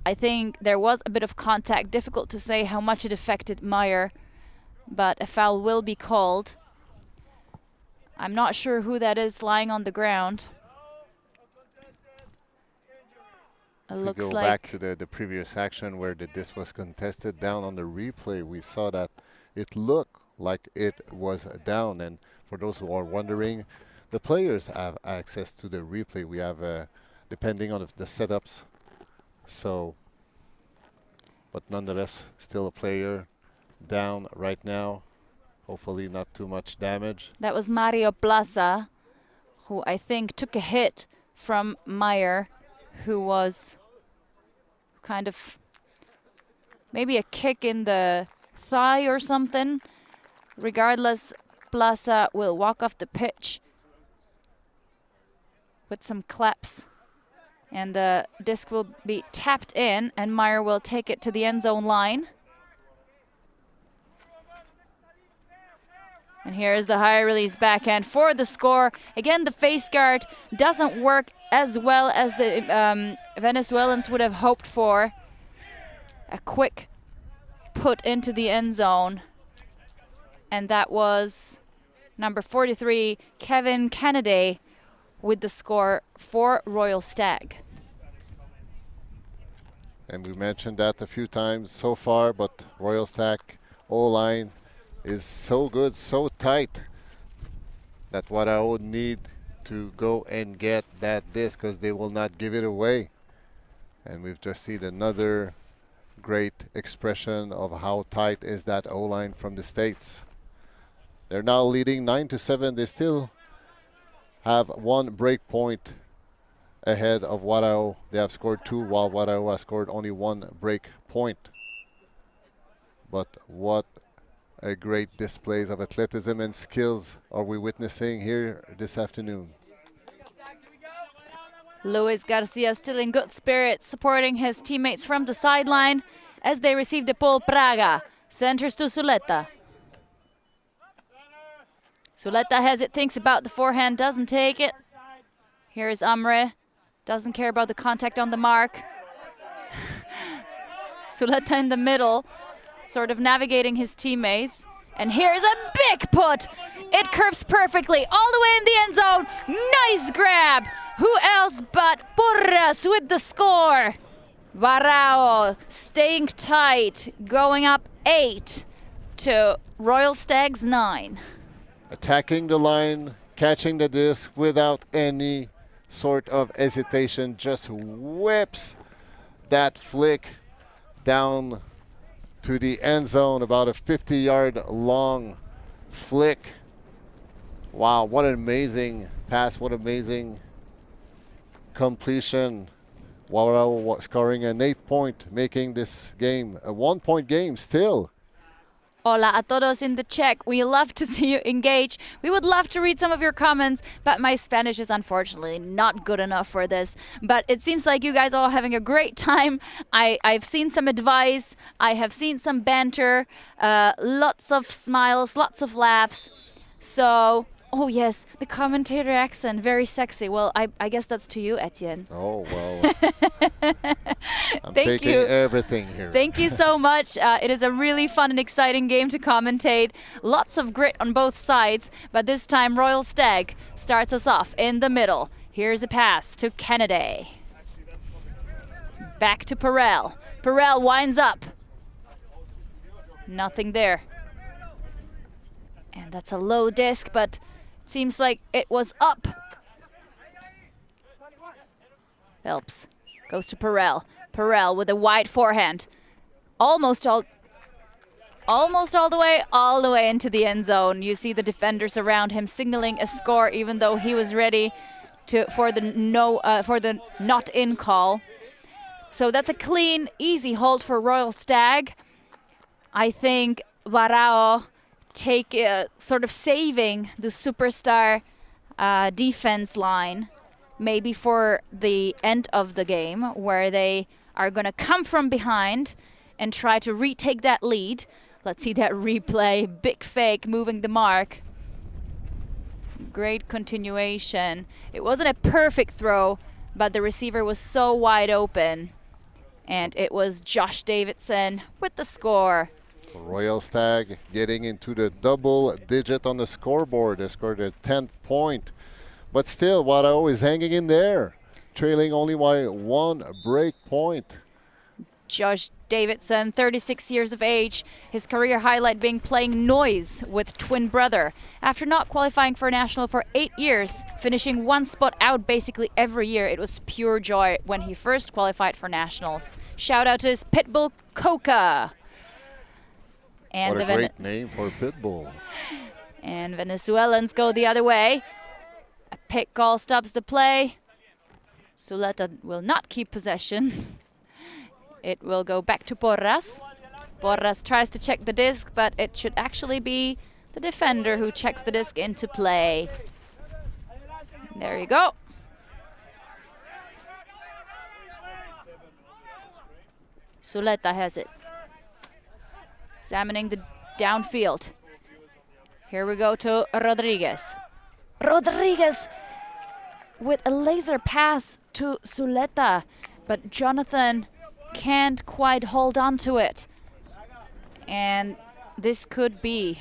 I think there was a bit of contact. Difficult to say how much it affected Meyer, but a foul will be called. I'm not sure who that is lying on the ground. It looks go like back to the previous action where this was contested down on the replay, we saw that it looked like it was down. And for those who are wondering, the players have access to the replay. We have, depending on the setups. So, but nonetheless, still a player down right now. Hopefully not too much damage. that was Mario Plaza, who I think took a hit from Meyer, who was kind of maybe a kick in the thigh or something. Regardless, Plaza will walk off the pitch with some claps, and the disc will be tapped in, and Meyer will take it to the end zone line. And here is the high release backhand for the score. Again, the face guard doesn't work as well as the Venezuelans would have hoped for. A quick put into the end zone. And that was number 43, Kevin Kennedy, with the score for Royal Stag. And we mentioned that a few times so far, but Royal Stag O-line is so good, so tight, that Warao need to go and get that disc because they will not give it away. And we've just seen another great expression of how tight is that O-line from the States. They're now leading 9-7. They still have one break point ahead of Warao. They have scored 2, while Warao has scored only 1 break point. But what a great displays of athleticism and skills are we witnessing here this afternoon. Luis Garcia still in good spirits, supporting his teammates from the sideline as they receive the pull. Praga Centers to Suleta. Suleta has it, thinks about the forehand, doesn't take it. Here is Amre. Doesn't care about the contact on the mark. Suleta in the middle, sort of navigating his teammates. And here's a big put. It curves perfectly all the way in the end zone. Nice grab. Who else but Porras with the score. Warao staying tight, going up 8 to Royal Stags 9. Attacking the line, catching the disc without any sort of hesitation, just whips that flick down to the end zone, about a 50-yard long flick. Wow, what an amazing pass, what amazing completion. Warao scoring an 8-point, making this game a 1-point game still. Hola a todos in the chat. We love to see you engage. We would love to read some of your comments, but my Spanish is unfortunately not good enough for this. But it seems like you guys are all having a great time. I've seen some advice. I have seen some banter. Lots of smiles, lots of laughs. So, oh yes, the commentator accent, very sexy. Well, I guess that's to you, Etienne. Oh, well. I'm Thank taking you. everything here. Thank you so much. It is a really fun and exciting game to commentate. Lots of grit on both sides, but this time Royal Stag starts us off in the middle. Here's a pass to Kennedy. Back to Perel. Perel winds up. Nothing there. And that's a low disc, but it seems like it was up. Phelps goes to Perel. Perel with a wide forehand. Almost all the way into the end zone. You see the defenders around him signaling a score, even though he was ready for the not in call. So that's a clean, easy hold for Royal Stag. I think Warao sort of saving the superstar defense line, maybe for the end of the game, where they are going to come from behind and try to retake that lead. Let's see that replay. Big fake moving the mark. Great continuation. It wasn't a perfect throw, but the receiver was so wide open. And it was Josh Davidson with the score. Royal Stag getting into the double digit on the scoreboard. They scored a 10th point. But still, Warao is hanging in there, trailing only by 1 break point. Josh Davidson, 36 years of age. His career highlight being playing noise with twin brother. After not qualifying for a national for 8 years, finishing 1 spot out basically every year, it was pure joy when he first qualified for nationals. Shout out to his pitbull, Coca. And what a great name for pitbull. And Venezuelans go the other way. A pick call stops the play. Suleta will not keep possession. It will go back to Porras. Porras tries to check the disc, but it should actually be the defender who checks the disc into play. There you go. Suleta has it. Examining the downfield. Here we go to Rodriguez. Rodriguez with a laser pass to Suleta, but Jonathan can't quite hold on to it. And this could be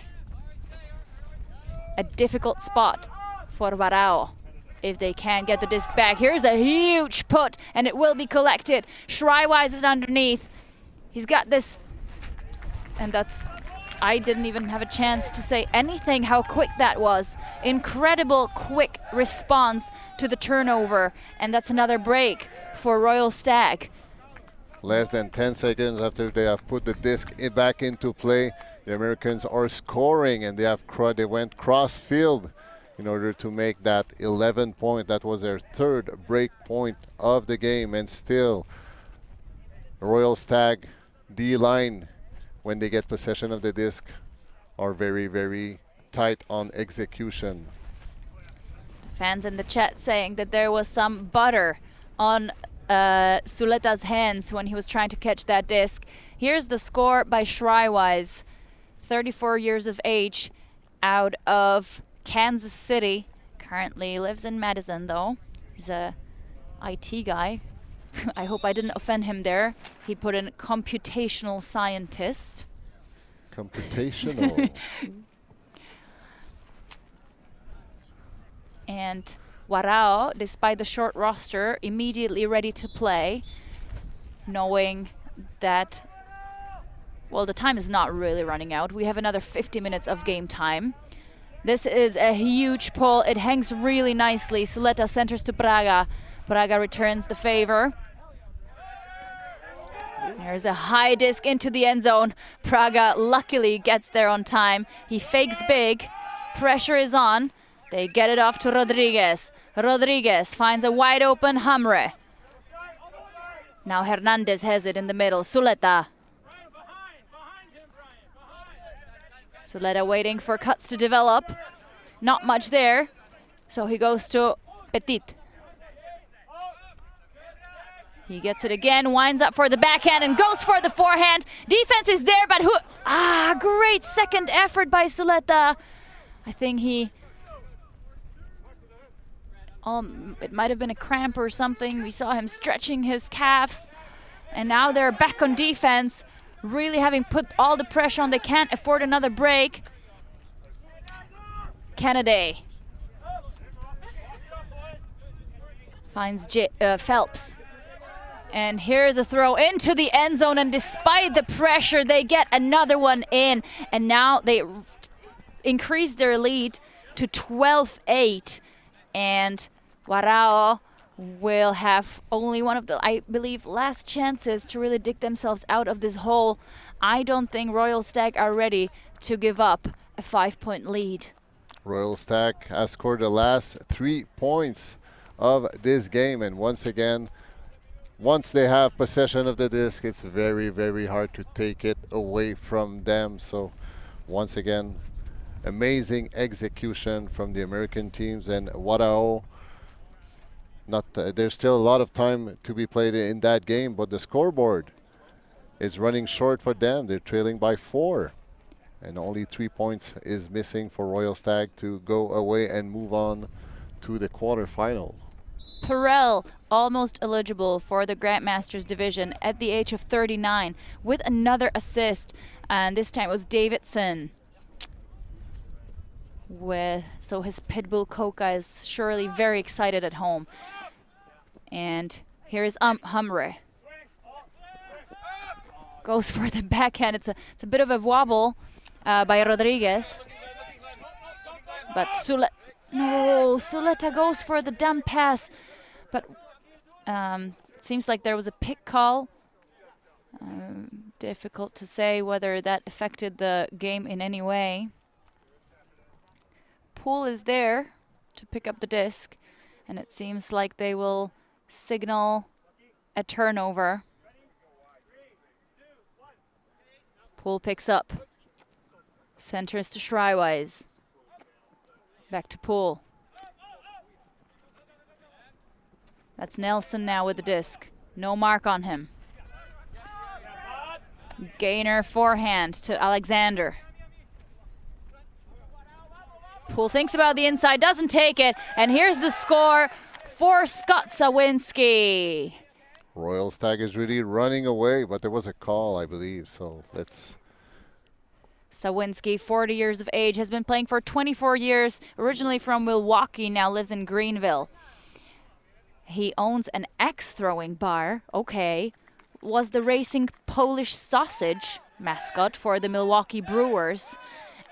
a difficult spot for Warao if they can't get the disc back. Here's a huge put, and it will be collected. Schreiweiss is underneath. He's got this, and I didn't even have a chance to say anything how quick that was. Incredible quick response to the turnover, and that's another break for Royal Stag. Less than 10 seconds after they have put the disc back into play, the Americans are scoring, and they went cross field in order to make that 11 point. That was their 3rd break point of the game, and still Royal Stag D-line, when they get possession of the disc, are very, very tight on execution. Fans in the chat saying that there was some butter on Suleta's hands when he was trying to catch that disc. Here's the score by Shrywise, 34 years of age, out of Kansas City. Currently lives in Madison, though. He's a IT guy. I hope I didn't offend him there. He put in computational scientist. Computational. And Warao, despite the short roster, immediately ready to play, knowing that, well, the time is not really running out. We have another 50 minutes of game time. This is a huge pull. It hangs really nicely. Suleta centers to Praga. Praga returns the favor. There's a high disc into the end zone. Praga luckily gets there on time. He fakes big. Pressure is on. They get it off to Rodriguez. Rodriguez finds a wide open Hamre. Now Hernandez has it in the middle. Suleta. Suleta waiting for cuts to develop. Not much there. So he goes to Petit. He gets it again, winds up for the backhand and goes for the forehand. Defense is there, but great second effort by Suleta. I think it might have been a cramp or something. We saw him stretching his calves. And now they're back on defense, really having put all the pressure on. They can't afford another break. Kennedy finds Phelps. And here's a throw into the end zone, and despite the pressure, they get another one in. And now they increase their lead to 12-8. And Warao will have only one of the, I believe, last chances to really dig themselves out of this hole. I don't think Royal Stag are ready to give up a 5-point lead. Royal Stag has scored the last 3 points of this game, and once again, once they have possession of the disc, it's very, very hard to take it away from them. So once again, amazing execution from the American teams, and Warao. There's still a lot of time to be played in that game, but the scoreboard is running short for them. They're trailing by 4, and only 3 points is missing for Royal Stag to go away and move on to the quarterfinal. Perel almost eligible for the Grandmasters division at the age of 39 with another assist, and this time it was Davidson. So his Pitbull Coca is surely very excited at home. And here's Hamre. Goes for the backhand. It's a bit of a wobble by Rodriguez. But Suleta goes for the dump pass. But it seems like there was a pick call. Difficult to say whether that affected the game in any way. Poole is there to pick up the disc, and it seems like they will signal a turnover. Poole picks up. Centers to Shrywise. Back to Poole. That's Nelson now with the disc. No mark on him. Gainer forehand to Alexander. Poole thinks about the inside, doesn't take it, and here's the score for Scott Sawinski. Royal Stag is really running away, but there was a call, I believe, so let's... Sawinski, 40 years of age, has been playing for 24 years, originally from Milwaukee, now lives in Greenville. He owns an axe-throwing bar, okay, was the racing Polish sausage mascot for the Milwaukee Brewers,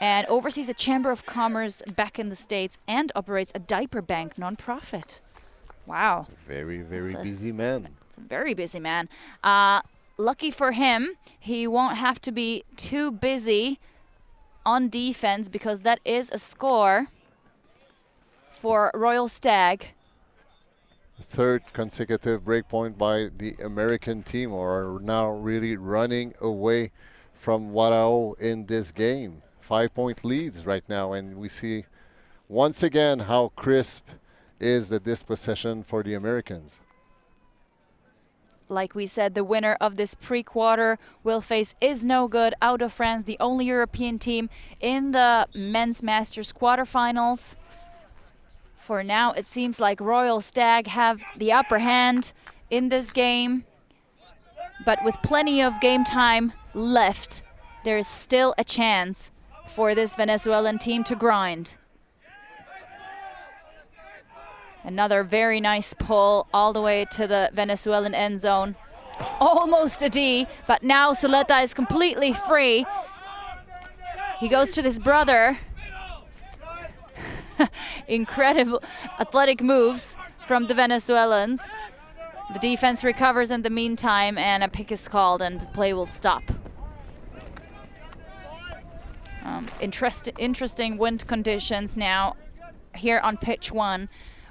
and oversees a Chamber of Commerce back in the States and operates a diaper bank nonprofit. Wow. Very, very busy man. It's a very busy man. Lucky for him, he won't have to be too busy on defense because that is a score for Royal Stag. Third consecutive breakpoint by the American team, or are now really running away from Warao in this game. 5-point leads right now, and we see once again how crisp is the dispossession for the Americans. like we said, the winner of this pre-quarter will face Is No Good out of France, the only European team in the men's Masters quarterfinals. For now, it seems like Royal Stag have the upper hand in this game. But with plenty of game time left, there's still a chance for this Venezuelan team to grind. Another very nice pull all the way to the Venezuelan end zone. Almost a D, but now Zuleta is completely free. He goes to his brother. Incredible athletic moves from the Venezuelans. The defense recovers in the meantime, and a pick is called, and the play will stop. Interesting wind conditions now here on pitch 1.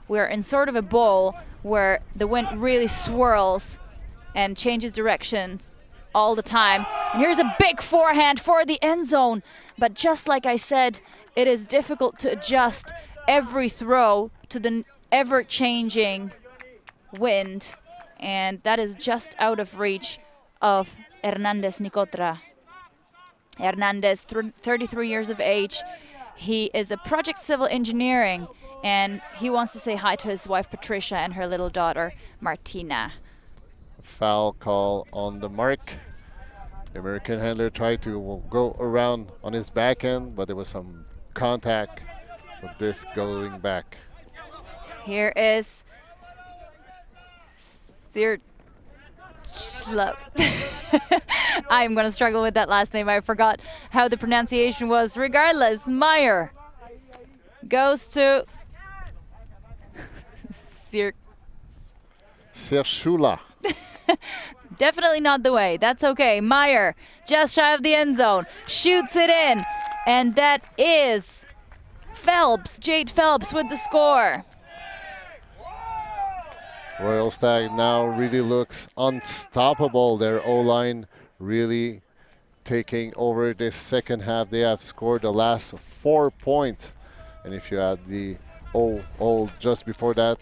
We're in sort of a bowl where the wind really swirls and changes directions all the time. And here's a big forehand for the end zone. But just like I said, it is difficult to adjust every throw to the ever-changing wind. And that is just out of reach of Hernandez Nicotra. Hernandez, 33 years of age. He is a project civil engineering, and he wants to say hi to his wife Patricia and her little daughter Martina. Foul call on the mark. The American handler tried to go around on his backhand, but there was some contact with this going back. Here is I'm going to struggle with that last name. I forgot how the pronunciation was. Regardless, Meyer goes to Sershula. Definitely not the way. That's okay. Meyer, just shy of the end zone, shoots it in. And that is Phelps, Jade Phelps with the score. Royal Stag now really looks unstoppable. Their O-line really taking over this second half. They have scored the last 4 points. And if you add the O just before that,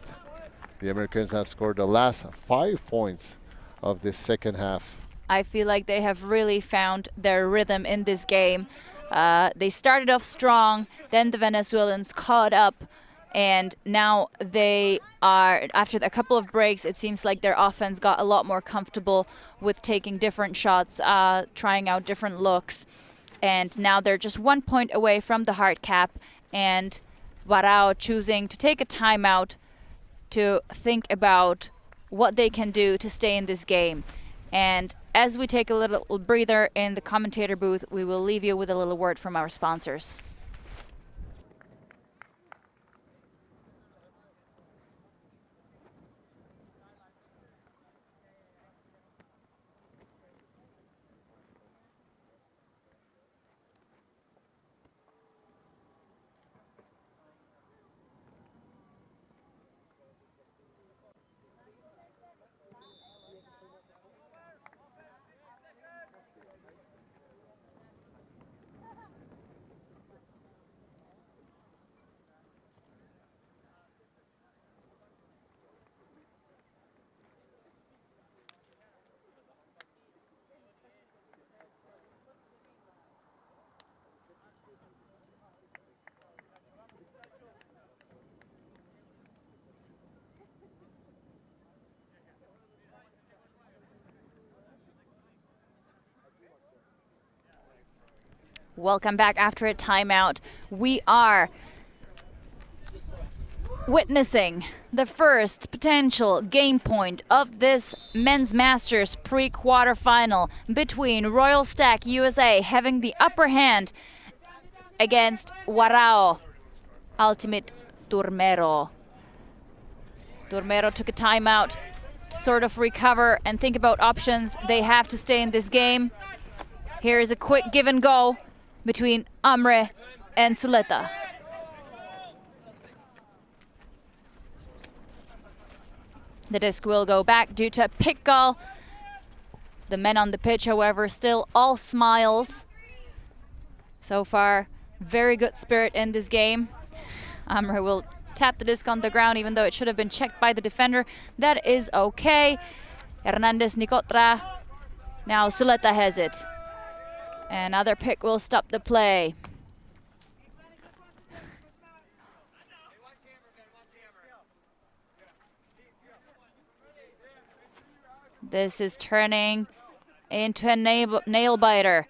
the Americans have scored the last 5 points of this second half. I feel like they have really found their rhythm in this game. They started off strong, then the Venezuelans caught up, and now they are, after a couple of breaks, it seems like their offense got a lot more comfortable with taking different shots, trying out different looks. And now they're just 1 point away from the hard cap, and Warao choosing to take a timeout to think about what they can do to stay in this game. And as we take a little breather in the commentator booth, we will leave you with a little word from our sponsors. Welcome back after a timeout. We are witnessing the first potential game point of this Men's Masters pre-quarterfinal between Royal Stag USA having the upper hand against Warao Ultimate Turmero. Turmero took a timeout to sort of recover and think about options they have to stay in this game. Here is a quick give and go between Amre and Zuleta. The disc will go back due to a pick call. The men on the pitch, however, still all smiles. So far, very good spirit in this game. Amre will tap the disc on the ground, even though it should have been checked by the defender. That is okay. Hernandez Nicotra. Now Suleta has it. Another pick will stop the play. This is turning into a nail biter.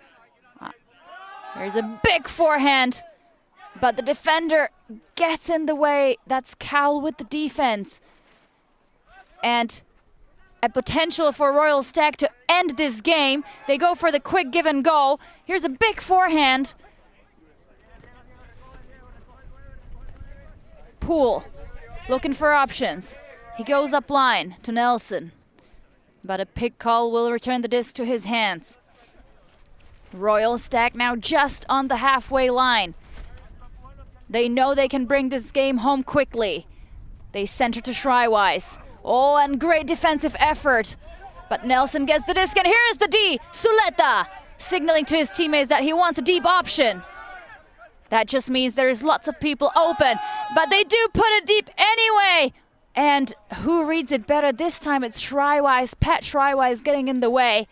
There's a big forehand, but the defender gets in the way. That's Cal with the defense. And a potential for Royal Stag to end this game. They go for the quick give and go. Here's a big forehand. Poole looking for options. He goes up line to Nelson, but a pick call will return the disc to his hands. Royal Stag now just on the halfway line. They know they can bring this game home quickly. They center to Shrywise. Oh, and great defensive effort. But Nelson gets the disc, and here is the D. Suleta signaling to his teammates that he wants a deep option. That just means there's lots of people open, but they do put it deep anyway. And who reads it better this time? It's Shrywise, Pat Shrywise getting in the way.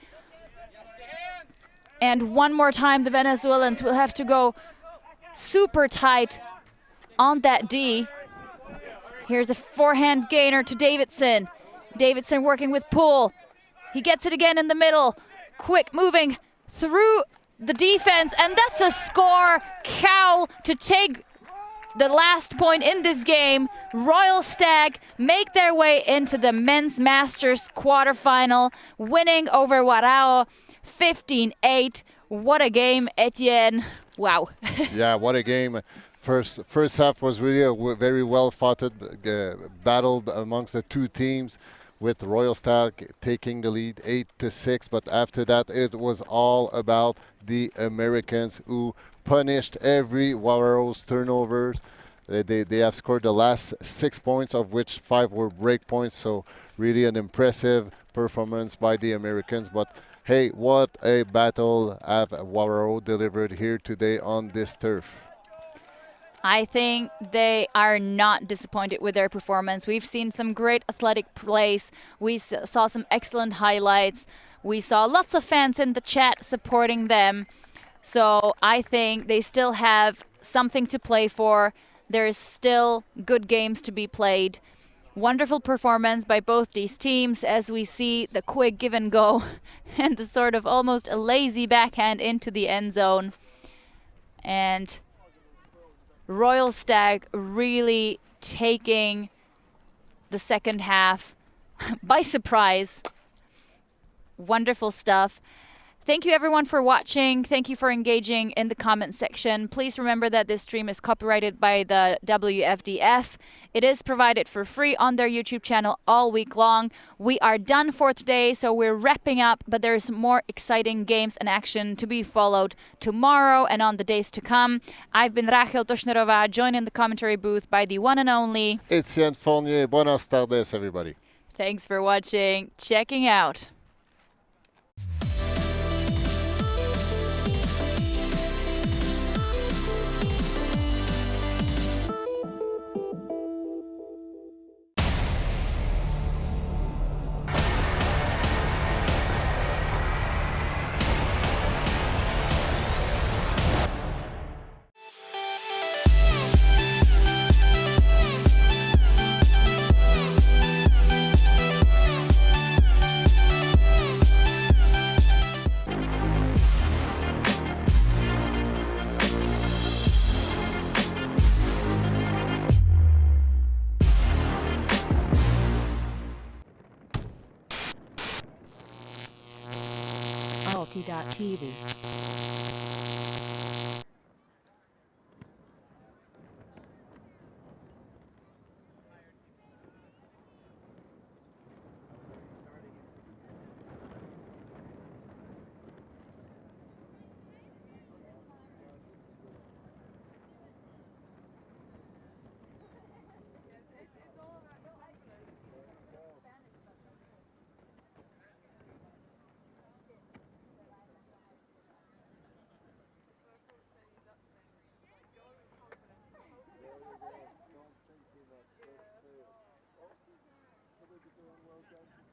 And one more time, the Venezuelans will have to go super tight on that D. Here's a forehand gainer to Davidson. Davidson working with Poole. He gets it again in the middle. Quick moving through the defense, and that's a score. Cal to take the last point in this game. Royal Stag make their way into the Men's Masters quarterfinal, winning over Warao 15-8. What a game, Etienne. Wow. Yeah, what a game. First half was really a very well-fought battle amongst the two teams, with Royal Stag taking the lead 8-6. But after that, it was all about the Americans, who punished every Warao's turnovers. They have scored the last 6 points, of which 5 were break points. So really an impressive performance by the Americans. But hey, what a battle have Warao delivered here today on this turf. I think they are not disappointed with their performance. We've seen some great athletic plays. We saw some excellent highlights. We saw lots of fans in the chat supporting them. So I think they still have something to play for. There's still good games to be played. Wonderful performance by both these teams, as we see the quick give and go and the sort of almost a lazy backhand into the end zone. And Royal Stag really taking the second half by surprise. Wonderful stuff. Thank you everyone for watching. Thank you for engaging in the comment section. Please remember that this stream is copyrighted by the WFDF. It is provided for free on their YouTube channel all week long. We are done for today, so we're wrapping up, but there's more exciting games and action to be followed tomorrow and on the days to come. I've been Rachel Toshnerova, joined in the commentary booth by the one and only Etienne Fournier. Buenas tardes, everybody. Thanks for watching. Checking out. TV. Well done.